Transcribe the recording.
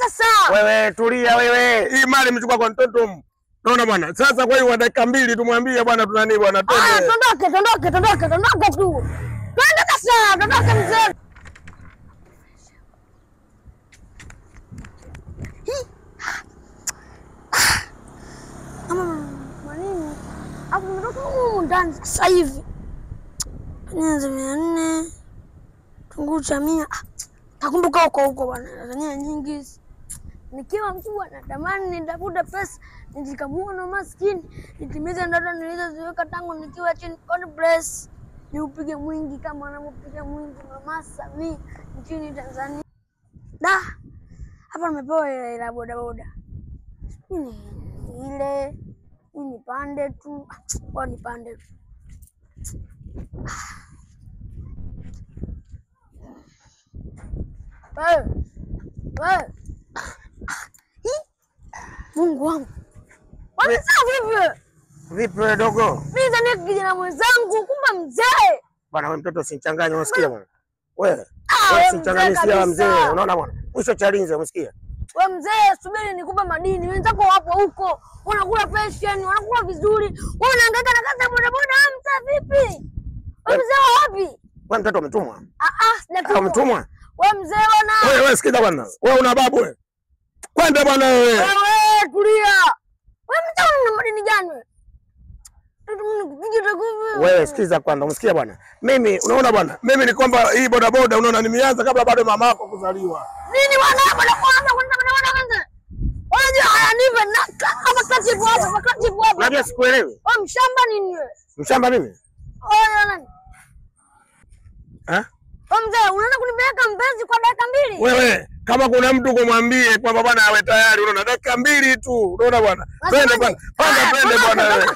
sasa. Wewe tulia wewe. Hii mali mchukua kwa mtoto. Unaona bwana? Sasa kwa hiyo dakika 2 tumwambie bwana tuna nini bwana twende. Tondoke tu. Twende sasa, tondoke mzee. Manini? Hapo mtoto huyu ndani sasa hivi. Nianze 400. Tungucha 100. Takumbuka huko bwana. Tanzania nyingi. Nikiwa mkubwa natamani nitafuta pesa nijikamue na maskini nitimize ndoto nilizoziweka tangu nikiwa chini. God bless. Ni upige mwingi kama anavyopiga mwingi Mama Samia nchini Tanzania. Da. Hapa nimepewa ile boda. Ile nipande tu. Kwa nipande tu. Wewe. Mungu wangu. Vipi wewe dogo? Mimi zani kijana mwenzangu kumbe mzee. Bwana wewe mtoto usichanganye unasikia bwana? Wewe usichanganye sia mzee unaona bwana? Mwisho chalinze umesikia? Wewe mzee subiri nikupe madini. Wenzako wapo huko. Wanakula pension, wanakula vizuri. Wewe unahangaika na kazi ya bodaboda mzee vipi? Wewe mzee wapi? Wewe mtoto umetumwa? Sijatumwa. Umetumwa? Wewe mzee bwana. Wewe sikiza bwana. Wewe una babu wewe. Kwenda bwana wewe. Wewe tulia. Wewe mtao una madini gani wewe? Wewe sikiza kwanza, umesikia bwana? Mimi unaona bwana? Mimi ni kwamba hii bodaboda unaona nimeanza kabla bado mamako kuzaliwa. Nini bwana bwana kwanza kwanza. Unajua haya nive na kama katibu hapa. Unajua sikuelewi. Wewe mshamba nini wewe? Mshamba mimi? Wewe nani? Wewe mzee unaenda kunipeleka Mbezi kwa dakika 2? Wewe kama kuna mtu kumwambie kwamba bwana awe tayari unaona dakika 2 tu. Unaona bwana? Twende bwana. Twende bwana wewe.